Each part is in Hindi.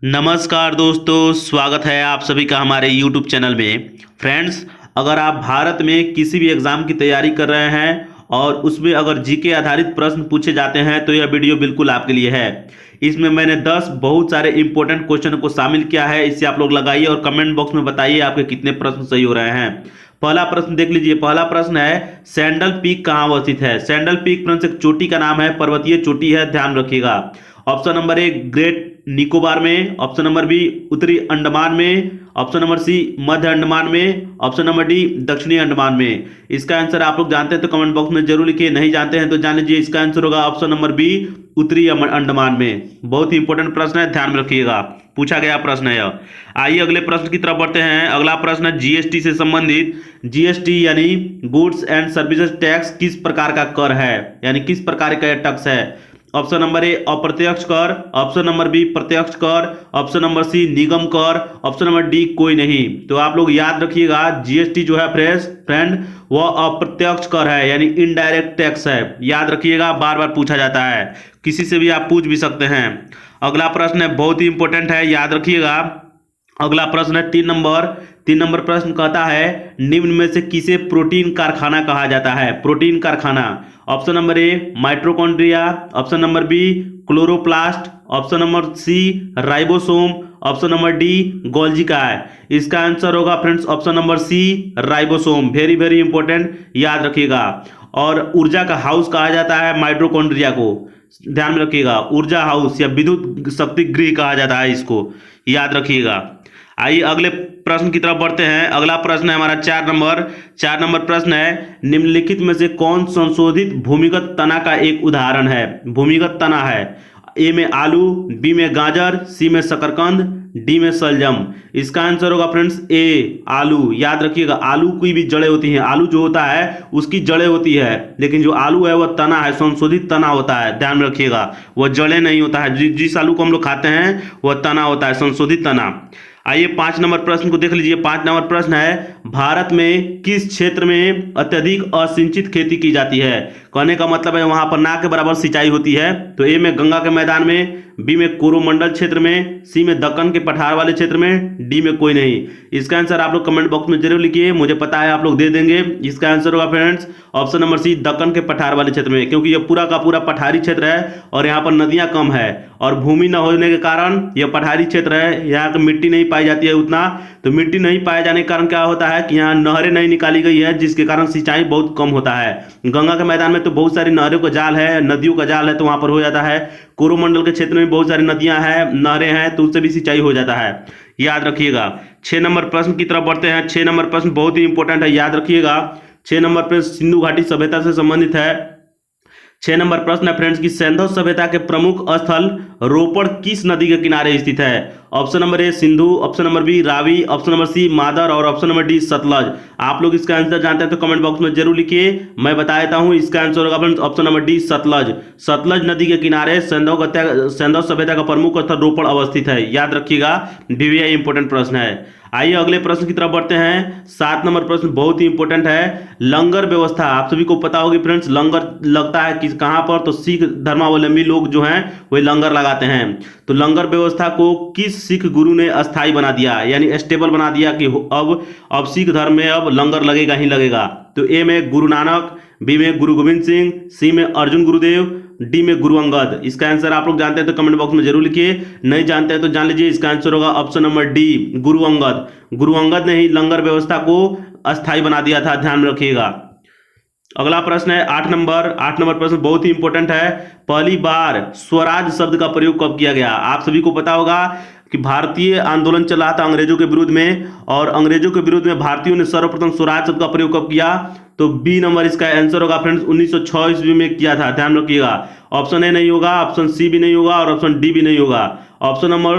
नमस्कार दोस्तों, स्वागत है आप सभी का हमारे YouTube चैनल में। फ्रेंड्स, अगर आप भारत में किसी भी एग्ज़ाम की तैयारी कर रहे हैं और उसमें अगर जीके आधारित प्रश्न पूछे जाते हैं तो यह वीडियो बिल्कुल आपके लिए है। इसमें मैंने 10 बहुत सारे इंपॉर्टेंट क्वेश्चन को शामिल किया है। इससे आप लोग लगाइए और कमेंट बॉक्स में बताइए आपके कितने प्रश्न सही हो रहे हैं। पहला प्रश्न देख लीजिए। पहला प्रश्न है, सैंडल पीक कहाँ अवस्थित है? सैंडल पीक फ्रेंड्स एक चोटी का नाम है, पर्वतीय चोटी है, ध्यान रखिएगा। Option number a great Nicobar में, ऑप्शन नंबर बी उत्तरी अंडमान में, ऑप्शन नंबर सी मध्य अंडमान में, ऑप्शन नंबर डी दक्षिणी अंडमान में। इसका आंसर आप लोग जानते हैं तो कमेंट बॉक्स में जरूर लिखिए, नहीं जानते हैं तो जान लीजिए। इसका आंसर होगा ऑप्शन नंबर बी उत्तरी अंडमान में। बहुत ही इंपॉर्टेंट प्रश्न है, ध्यान में रखिएगा, पूछा गया प्रश्न है यह। आइए अगले प्रश्न की तरफ बढ़ते हैं। अगला प्रश्न है जीएसटी से संबंधित। जीएसटी यानी गुड्स एंड सर्विसेज टैक्स किस प्रकार का कर है, यानी किस प्रकार का टैक्स है? ऑप्शन नंबर ए अप्रत्यक्ष कर, ऑप्शन नंबर बी प्रत्यक्ष कर, ऑप्शन नंबर सी निगम कर, ऑप्शन नंबर डी कोई नहीं। तो आप लोग याद रखिएगा, जीएसटी जो है फ्रेंड वह अप्रत्यक्ष कर है, यानी इनडायरेक्ट टैक्स है। याद रखिएगा, बार बार पूछा जाता है, किसी से भी आप पूछ भी सकते हैं। अगला प्रश्न है, बहुत ही इंपॉर्टेंट है, याद रखिएगा। अगला प्रश्न है 3 नंबर प्रश्न कहता है, निम्न में से किसे प्रोटीन कारखाना कहा जाता है? प्रोटीन कारखाना। Option number A mitochondria, option number B chloroplast, option number C ribosome, option number D Golgi का है। इसका आंसर होगा friends option number C ribosome. Very very important, याद रखिएगा। और ऊर्जा का हाउस कहा जाता है माइटोकॉन्ड्रिया को, ध्यान में रखिएगा। ऊर्जा हाउस या विद्युत शक्ति गृह कहा जाता है इसको, याद रखिएगा। आइए अगले प्रश्न की तरफ बढ़ते हैं। अगला प्रश्न है हमारा 4 नंबर प्रश्न है, निम्नलिखित में से कौन संशोधित भूमिगत तना का एक उदाहरण है? भूमिगत तना है, ए में आलू, बी में गाजर, सी में शकरकंद, डी में शलजम। इसका आंसर होगा फ्रेंड्स ए आलू। याद रखिएगा, आलू की भी जड़ें होती हैं। आलू जो होता है उसकी जड़ें होती है, लेकिन जो आलू है वह तना है, संशोधित तना होता है, ध्यान में रखिएगा। वह जड़ें नहीं होता है। जिस आलू को हम लोग खाते हैं वह तना होता है, संशोधित तना। आइए 5 नंबर प्रश्न को देख लीजिए। 5 नंबर प्रश्न है, भारत में किस क्षेत्र में अत्यधिक असिंचित खेती की जाती है? कहने का मतलब है वहां पर ना के बराबर सिंचाई होती है। तो ए में गंगा के मैदान में, बी में कोरोमंडल क्षेत्र में, सी में दक्कन के पठार वाले क्षेत्र में, डी में कोई नहीं। इसका आंसर आप लोग कमेंट बॉक्स में जरूर लिखिए, मुझे पता है आप लोग दे देंगे। इसका आंसर होगा friends option number C Deccan के पठार वाले क्षेत्र में, क्योंकि यह पूरा का पूरा पठारी क्षेत्र है और यहाँ पर नदियां कम है और भूमि न होने के कारण यह पठारी क्षेत्र है। यहाँ की मिट्टी नहीं पाई जाती है उतना, तो मिट्टी नहीं पाए जाने के कारण क्या होता है कि यहाँ नहरें नहीं निकाली गई है, जिसके कारण सिंचाई बहुत कम होता है। गंगा के मैदान में तो बहुत सारी नहरों का जाल है, नदियों का जाल है, तो वहां पर हो जाता है। कोरोमंडल के क्षेत्र में बहुत सारी नदियां हैं, नहरें हैं, तो उससे भी सिंचाई हो जाता है, याद रखिएगा। 6 नंबर प्रश्न की तरफ बढ़ते हैं। 6 नंबर प्रश्न बहुत ही इंपॉर्टेंट है, याद रखिएगा। 6 नंबर प्रश्न सिंधु घाटी सभ्यता से संबंधित है। 6 नंबर प्रश्न है फ्रेंड्स की सैंधव सभ्यता के प्रमुख स्थल रोपड़ किस नदी के किनारे स्थित है? Option number A Sindhu, option number B Ravi, option number C मादर और ऑप्शन नंबर डी सतलज। आप लोग इसका आंसर जानते हैं तो कमेंट बॉक्स में जरूर लिखिए, मैं बता देता हूं। इसका आंसर होगा friends option number D Sutlej. Sutlej नदी के किनारे सैंधव सभ्यता का प्रमुख स्थल रोपड़ अवस्थित है, याद रखिएगा। वीवीआई इंपॉर्टेंट प्रश्न है। आइए अगले प्रश्न की तरफ बढ़ते हैं। 7 नंबर प्रश्न बहुत ही इंपॉर्टेंट है। लंगर व्यवस्था आप सभी को पता होगी फ्रेंड्स, लंगर लगता है कि कहां पर? तो सिख धर्मावलंबी लोग जो हैं वे लंगर लगाते हैं। तो लंगर व्यवस्था को किस सिख गुरु ने अस्थाई बना दिया, यानी स्टेबल बना दिया कि अब सिख धर्म में अब लंगर लगेगा ही लगेगा? तो ए में गुरु नानक, बी में गुरु गोविंद सिंह, सी में अर्जुन गुरुदेव, डी में गुरु अंगद। इसका आंसर आप लोग जानते हैं तो कमेंट बॉक्स में जरूर लिखिए, नहीं जानते हैं तो जान लीजिए। इसका आंसर होगा option number D Guru Angad. Guru Angad ने ही लंगर व्यवस्था को अस्थाई बना दिया था, ध्यान में रखिएगा। अगला प्रश्न है 8 नंबर प्रश्न बहुत ही इंपॉर्टेंट है। पहली बार स्वराज शब्द का प्रयोग कब किया गया? आप सभी को पता होगा कि भारतीय आंदोलन चला था अंग्रेजों के विरुद्ध में, और अंग्रेजों के विरुद्ध में भारतीयों ने सर्वप्रथम स्वराज शब्द का प्रयोग कब किया? तो बी नंबर इसका आंसर होगा फ्रेंड्स 1906 ईस्वी में किया था, ध्यान रखिएगा। ऑप्शन ए नहीं होगा, ऑप्शन सी भी नहीं होगा और ऑप्शन डी भी नहीं होगा। ऑप्शन नंबर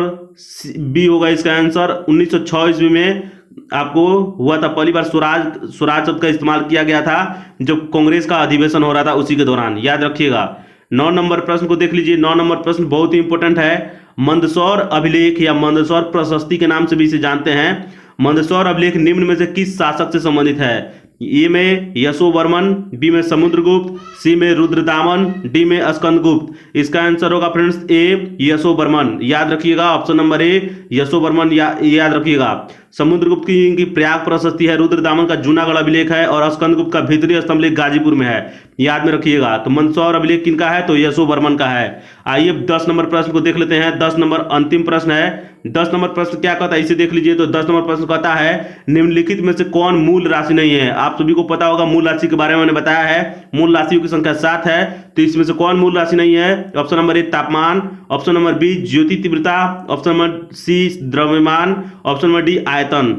बी होगा इसका आंसर। 1906 ईस्वी में आपको हुआ था पहली बार स्वराज शब्द का इस्तेमाल किया गया था, जब कांग्रेस का अधिवेशन हो रहा था उसी के दौरान, याद रखिएगा। 9 नंबर प्रश्न को देख लीजिए। 9 नंबर प्रश्न बहुत ही इंपॉर्टेंट है। मंदसौर अभिलेख या मंदसौर प्रशस्ति के नाम से भी इसे जानते हैं। मंदसौर अभिलेख निम्न में से किस शासक से संबंधित है? ए में यशोवर्मन, बी में समुद्रगुप्त, सी में रुद्रदामन, डी में स्कंदगुप्त। इसका आंसर होगा फ्रेंड्स ए यशोवर्मन। याद रखिएगा ऑप्शन नंबर ए यशोवर्मन याद रखिएगा। समुद्रगुप्त की इनकी प्रयाग प्रशस्ति है, रुद्रदामन का जूनागढ़ अभिलेख है और स्कंदगुप्त का भीतरी स्तंभ लेख गाजीपुर में है। याद में रखिएगा। तो मंदसौर अभिलेख किनका है? तो यशोवर्मन का है। आइए 10 नंबर प्रश्न को देख लेते हैं। 10 नंबर अंतिम प्रश्न है। 10 नंबर प्रश्न क्या कहता है इसे देख लीजिए। तो 10 नंबर प्रश्न कहता है निम्नलिखित में से कौन मूल राशि नहीं है? आप सभी को पता होगा मूल राशि के बारे में मैंने बताया है। मूल राशियों की संख्या 7 है। तो इसमें से कौन मूल राशि नहीं है? ऑप्शन नंबर ए तापमान, ऑप्शन नंबर बी ज्योति तीव्रता, ऑप्शन नंबर सी द्रव्यमान, ऑप्शन नंबर डी आयतन।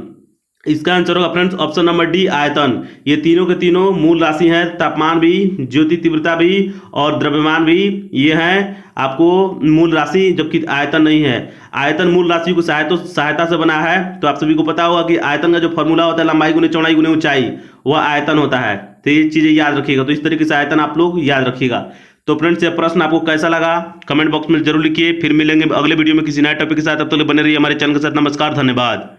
इसका आंसर होगा फ्रेंड्स ऑप्शन नंबर डी आयतन। ये तीनों के तीनों मूल राशि हैं, तापमान भी, ज्योति तीव्रता भी और द्रव्यमान भी, ये हैं आपको मूल राशि, जबकि आयतन नहीं है। आयतन मूल राशि को सहायता से बना है। तो आप सभी को पता होगा कि आयतन का जो फॉर्मूला होता है लंबाई गुने चौड़ाई गुने ऊंचाई, वह आयतन होता है। तो ये चीजें याद रखिएगा। तो इस तरीके से आयतन आप लोग याद रखिएगा। तो फ्रेंड्स ये प्रश्न आपको कैसा लगा कमेंट बॉक्स में जरूर लिखिए। फिर मिलेंगे अगले वीडियो में किसी नए टॉपिक के साथ। तब तक बने रहिए हमारे चैनल के साथ। नमस्कार, धन्यवाद।